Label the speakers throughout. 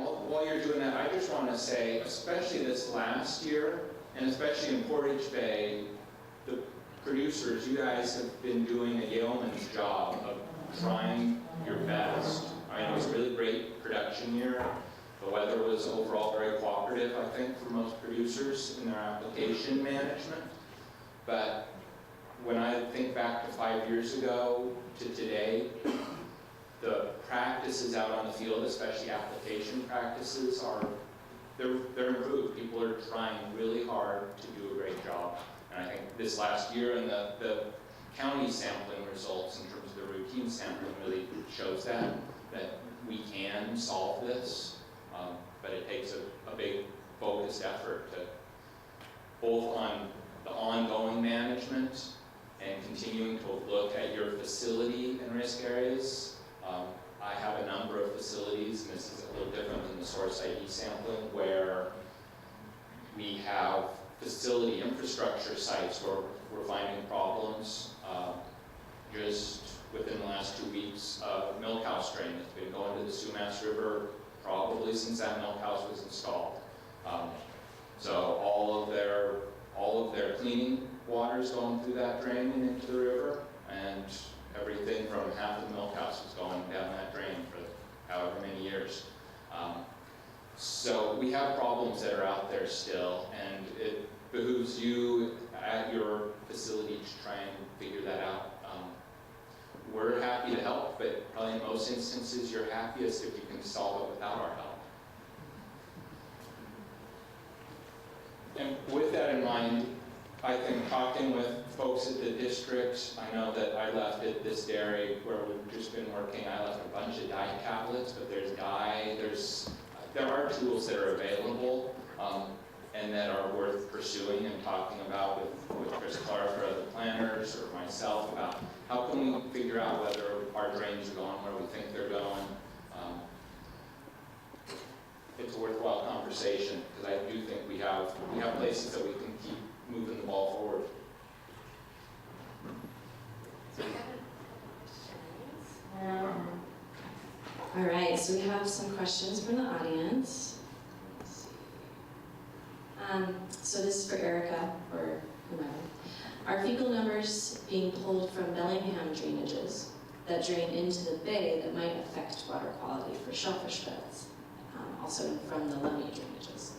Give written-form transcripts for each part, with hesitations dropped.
Speaker 1: while you're doing that, I just want to say, especially this last year, and especially in Portage Bay, the producers, you guys have been doing a yeoman's job of trying your best. I mean, it was a really great production year. The weather was overall very cooperative, I think, for most producers in their application management. But when I think back to 5 years ago to today, the practices out on the field, especially application practices, they're improved. People are trying really hard to do a great job. And I think this last year and the county sampling results in terms of the routine sampling really shows that we can solve this. But it takes a big focused effort to both on the ongoing management and continuing to look at your facility and risk areas. I have a number of facilities, and this is a little different than the source ID sampling, where we have facility infrastructure sites where we're finding problems. Just within the last 2 weeks, milk house drain that's been going to the Sumas River probably since that milk house was installed. So all of their cleaning water is going through that drain and into the river, and everything from half the milk house was going down that drain for however many years. So we have problems that are out there still, and it behooves you at your facility to try and figure that out. We're happy to help, but probably in most instances you're happiest if you can solve it without our help. And with that in mind, I think talking with folks at the district, I know that I left at this dairy where we've just been working, I left a bunch of dye tablets, but there's dye, there are tools that are available and that are worth pursuing and talking about with Chris Clark or other planners or myself about how can we figure out whether our drains are going where we think they're going. It's a worthwhile conversation because I do think we have places that we can keep moving the ball forward.
Speaker 2: All right, so we have some questions from the audience. So this is for Erica or whomever. Are fecal numbers being pulled from Bellingham drainages that drain into the bay that might affect water quality for shellfish beds? Also from the Lummi drainages.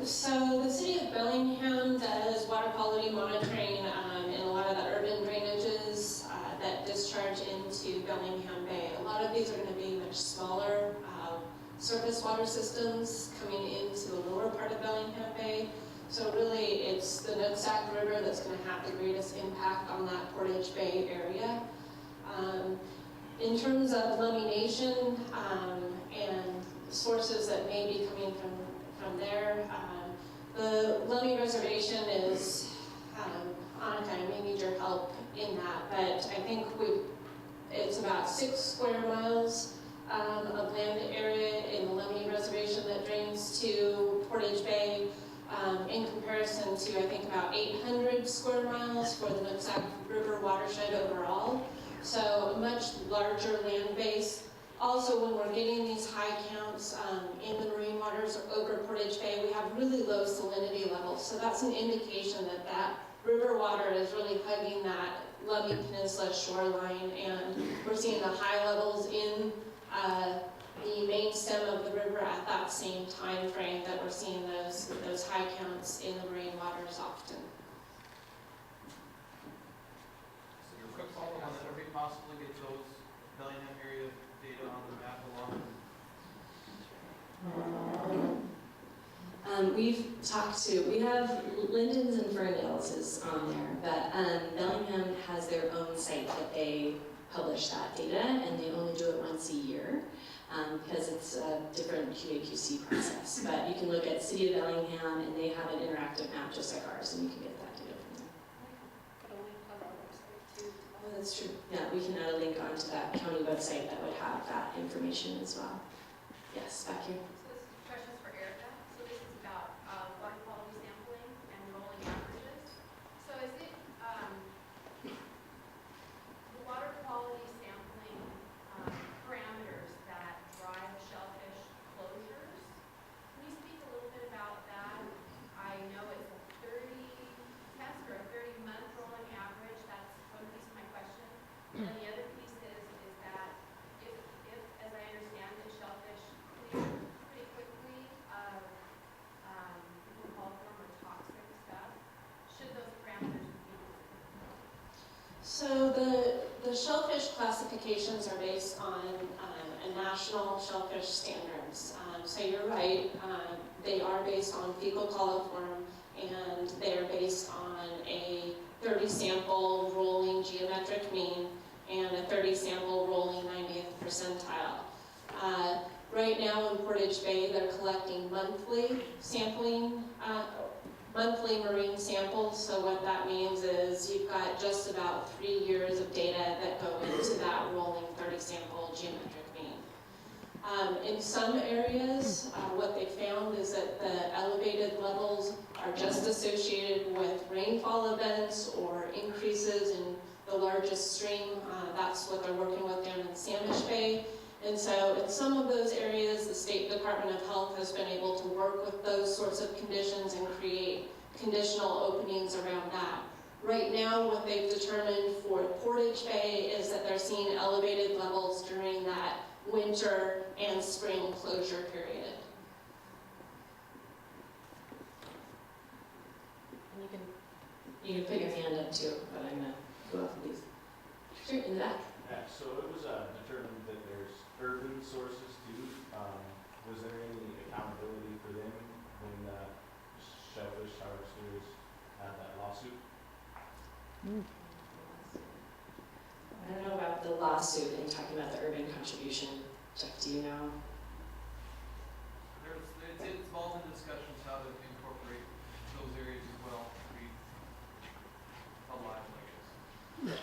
Speaker 3: So the city of Bellingham does water quality monitoring in a lot of the urban drainages that discharge into Bellingham Bay. A lot of these are going to be much smaller surface water systems coming into the lower part of Bellingham Bay. So really it's the Nooksack River that's going to have the greatest impact on that Portage Bay area. In terms of lamination and sources that may be coming from there, the Lummi Reservation is, Aneka, I may need your help in that, but I think it's about 6 square miles of land area in the Lummi Reservation that drains to Portage Bay, in comparison to, I think, about 800 square miles for the Nooksack River watershed overall. So a much larger land base. Also, when we're getting these high counts in the marine waters over Portage Bay, we have really low salinity levels. So that's an indication that that river water is really hugging that Lummi Peninsula shoreline, and we're seeing the high levels in the main stem of the river at that same time frame that we're seeing those high counts in the marine waters often.
Speaker 4: So your quick follow on that, are we possibly get those Bellingham area data on the map along?
Speaker 2: We have Linden's and Ferndale's is on there, but Bellingham has their own site that they publish that data, and they only do it once a year because it's a different QA/QC process. But you can look at City of Bellingham, and they have an interactive map just like ours, and you can get that data from there.
Speaker 5: Put a link on our website too.
Speaker 2: Oh, that's true. Yeah, we can add a link onto that county website that would have that information as well. Yes, back here.
Speaker 5: So this question is for Erica. So this is about water quality sampling and rolling averages. So is it the water quality sampling
Speaker 3: classifications are based on a national shellfish standards. So you're right, they are based on fecal coliform, and they're based on a 30 sample rolling geometric mean and a 30 sample rolling 90th percentile. Right now in Portage Bay, they're collecting monthly sampling, monthly marine samples. So what that means is you've got just about 3 years of data that go into that rolling 30 sample geometric mean. In some areas, what they found is that the elevated levels are just associated with rainfall events or increases in the largest stream. That's what they're working with down in Samish Bay. And so in some of those areas, the State Department of Health has been able to work with those sorts of conditions and create conditional openings around that. Right now, what they've determined for Portage Bay is that they're seeing elevated levels during that winter and spring closure period.
Speaker 2: You can put your hand up too, but I'm gonna go off of these. Sure, in the back.
Speaker 6: Yeah, so it was determined that there's urban sources too. Was there any accountability for them when shellfish harvesters had that lawsuit?
Speaker 2: I don't know about the lawsuit and talking about the urban contribution. Jeff, do you know?
Speaker 4: It involves in discussions how to incorporate those areas as well to be alive like this.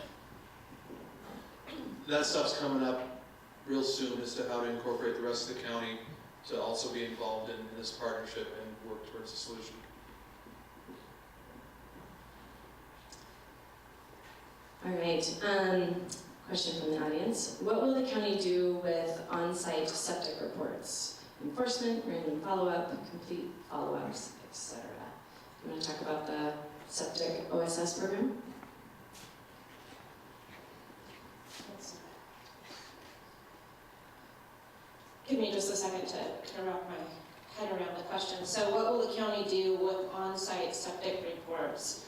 Speaker 7: That stuff's coming up real soon as to how to incorporate the rest of the county to also be involved in this partnership and work towards a solution.
Speaker 2: All right, question from the audience. What will the county do with on-site septic reports? Enforcement, random follow-up, complete follow-ups, etc. You want to talk about the septic OSS program?
Speaker 3: Give me just a second to wrap my head around the question. So what will the county do with on-site septic reports?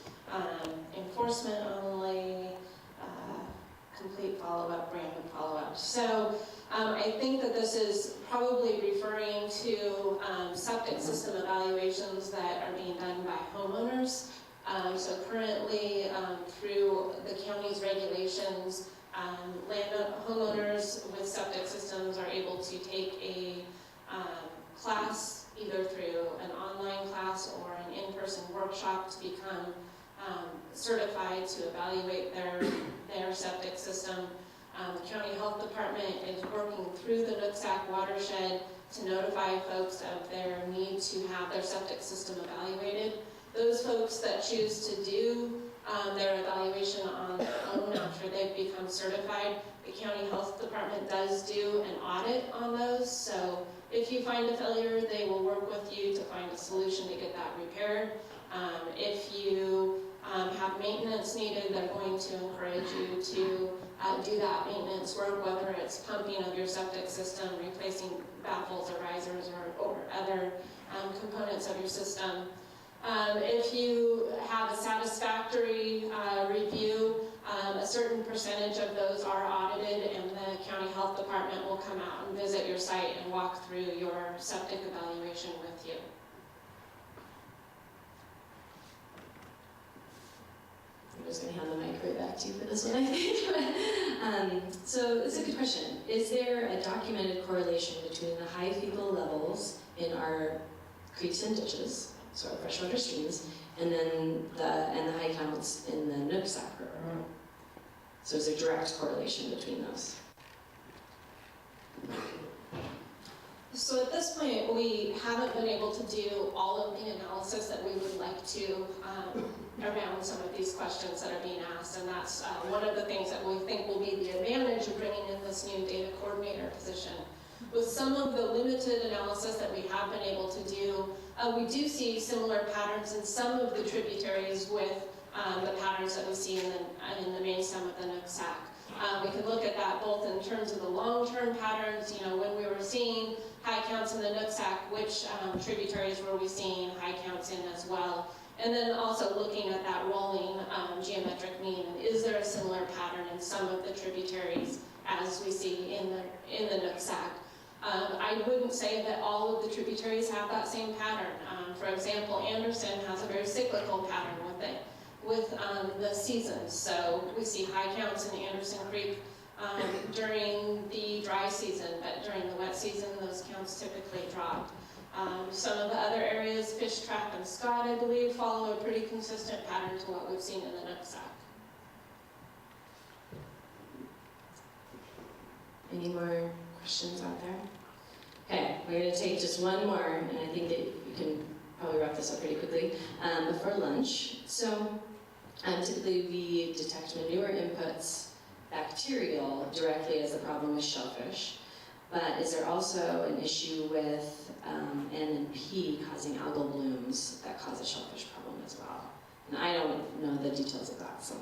Speaker 3: Enforcement only, complete follow-up, random follow-up. So I think that this is probably referring to septic system evaluations that are being done by homeowners. So currently, through the county's regulations, homeowners with septic systems are able to take a class, either through an online class or an in-person workshop, to become certified to evaluate their septic system. The county health department is working through the Nooksack watershed to notify folks of their need to have their septic system evaluated. Those folks that choose to do their evaluation on their own after they've become certified, the county health department does do an audit on those. So if you find a failure, they will work with you to find a solution to get that repaired. If you have maintenance needed, they're going to encourage you to do that maintenance work, whether it's pumping of your septic system, replacing baffles or risers or other components of your system. If you have a satisfactory review, a certain percentage of those are audited, and the county health department will come out and visit your site and walk through your septic evaluation with you.
Speaker 2: I'm just going to hand the mic right back to you for this one, I think. So it's a good question. Is there a documented correlation between the high fecal levels in our creeks and ditches, so our freshwater streams, and then the high counts in the Nooksack River? So is there a direct correlation between those?
Speaker 3: So at this point, we haven't been able to do all of the analysis that we would like to around some of these questions that are being asked, and that's one of the things that we think will be the advantage of bringing in this new data coordinator position. With some of the limited analysis that we have been able to do, we do see similar patterns in some of the tributaries with the patterns that we see in the main stem of the Nooksack. We can look at that both in terms of the long-term patterns, when we were seeing high counts in the Nooksack, which tributaries were we seeing high counts in as well? And then also looking at that rolling geometric mean, and is there a similar pattern in some of the tributaries as we see in the Nooksack. I wouldn't say that all of the tributaries have that same pattern. For example, Anderson has a very cyclical pattern with the seasons. So we see high counts in Anderson Creek during the dry season, but during the wet season, those counts typically drop. Some of the other areas, Fish Trap and Scott, I believe, follow a pretty consistent pattern to what we've seen in the Nooksack.
Speaker 2: Any more questions out there? Okay, we're going to take just one more, and I think that you can probably wrap this up pretty quickly, before lunch. So typically we detect manure inputs, bacterial, directly as a problem with shellfish. But is there also an issue with N and P causing algal blooms that cause a shellfish problem as well? And I don't know the details of that, so.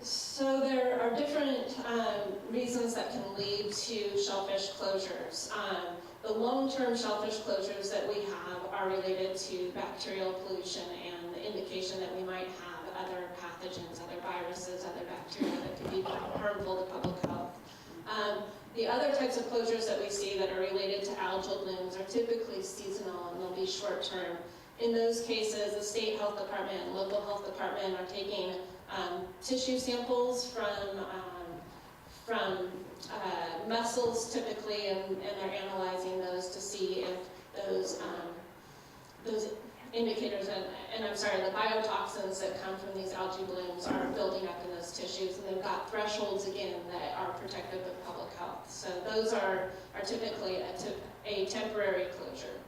Speaker 3: So there are different reasons that can lead to shellfish closures. The long-term shellfish closures that we have are related to bacterial pollution and the indication that we might have other pathogens, other viruses, other bacteria that could be harmful to public health. The other types of closures that we see that are related to algal blooms are typically seasonal and they'll be short-term. In those cases, the state health department and local health department are taking tissue samples from mussels typically, and they're analyzing those to see if those indicators and I'm sorry, the biotoxins that come from these algae blooms are building up in those tissues, and they've got thresholds again that are protective of public health. So those are typically a temporary closure.